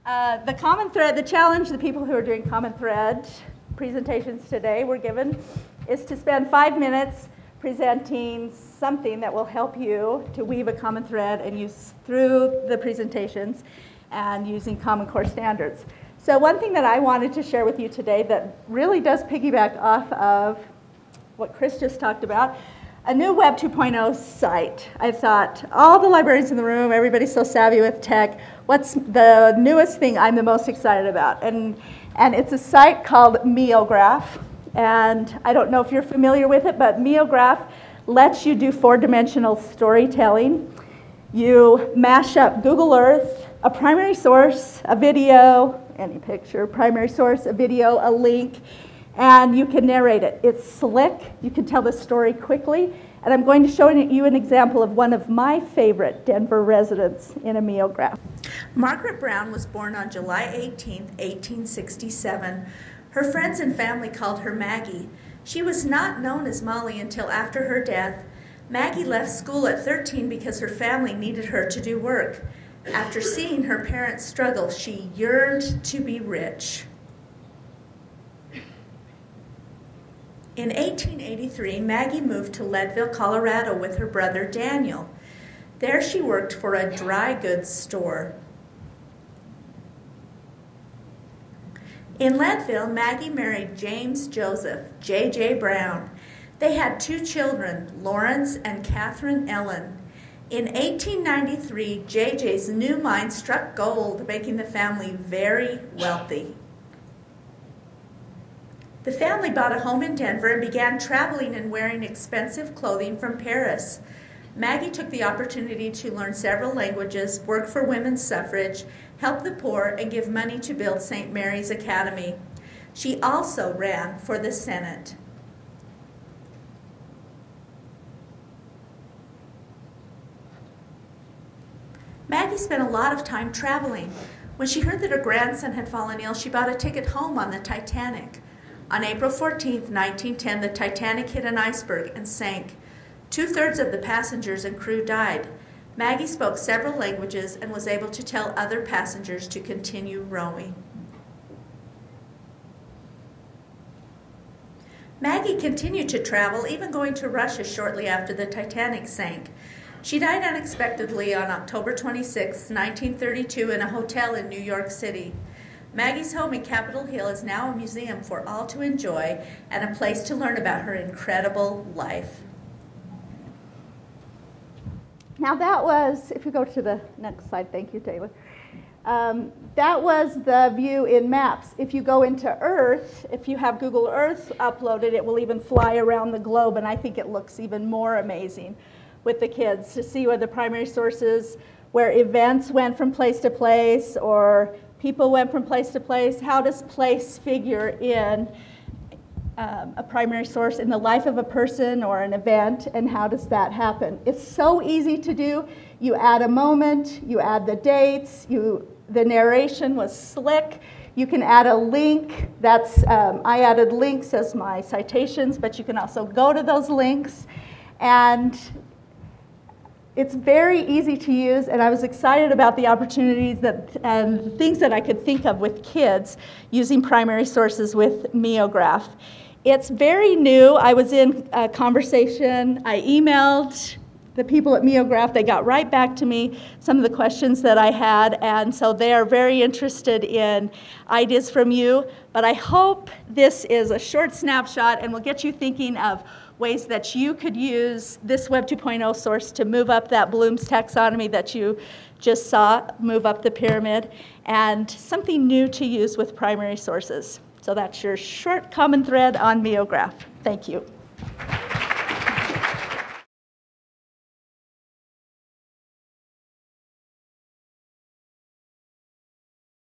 The common thread, the challenge the people who are doing common thread presentations today were given is to spend 5 minutes presenting something that will help you to weave a common thread and use through the presentations and using Common Core standards. So one thing that I wanted to share with you today that really does piggyback off of what Chris just talked about, a new Web 2.0 site. I thought, all the librarians in the room, everybody's so savvy with tech, what's the newest thing I'm the most excited about? And it's a site called Meograph. And I don't know if you're familiar with it, but Meograph lets you do 4-dimensional storytelling. You mash up Google Earth, a primary source, a video, any picture, primary source, a video, a link, and you can narrate it. It's slick. You can tell the story quickly. And I'm going to show you an example of one of my favorite Denver residents in a Meograph. Margaret Brown was born on July 18, 1867. Her friends and family called her Maggie. She was not known as Molly until after her death. Maggie left school at 13 because her family needed her to do work. After seeing her parents struggle, she yearned to be rich. In 1883, Maggie moved to Leadville, Colorado with her brother Daniel. There she worked for a dry goods store. In Leadville, Maggie married James Joseph, J.J. Brown. They had 2 children, Lawrence and Catherine Ellen. In 1893, J.J.'s new mine struck gold, making the family very wealthy. The family bought a home in Denver and began traveling and wearing expensive clothing from Paris. Maggie took the opportunity to learn several languages, work for women's suffrage, help the poor, and give money to build St. Mary's Academy. She also ran for the Senate. Maggie spent a lot of time traveling. When she heard that her grandson had fallen ill, she bought a ticket home on the Titanic. On April 14, 1910, the Titanic hit an iceberg and sank. 2/3 of the passengers and crew died. Maggie spoke several languages and was able to tell other passengers to continue rowing. Maggie continued to travel, even going to Russia shortly after the Titanic sank. She died unexpectedly on October 26, 1932, in a hotel in New York City. Maggie's home in Capitol Hill is now a museum for all to enjoy and a place to learn about her incredible life. Now that was, if you go to the next slide, thank you, Taylor. That was the view in maps. If you go into Earth, if you have Google Earth uploaded, it will even fly around the globe, and I think it looks even more amazing with the kids to see where the primary sources, where events went from place to place, or people went from place to place. How does place figure in a primary source in the life of a person or an event, and how does that happen? It's so easy to do. You add a moment, you add the dates, the narration was slick. You can add a link. I added links as my citations, but you can also go to those links. And it's very easy to use, and I was excited about the opportunities and things that I could think of with kids using primary sources with Meograph. It's very new. I was in a conversation. I emailed the people at Meograph. They got right back to me some of the questions that I had, and so they are very interested in ideas from you. But I hope this is a short snapshot and will get you thinking of ways that you could use this Web 2.0 source to move up that Bloom's taxonomy that you just saw, move up the pyramid, and something new to use with primary sources. So that's your short common thread on Meograph. Thank you.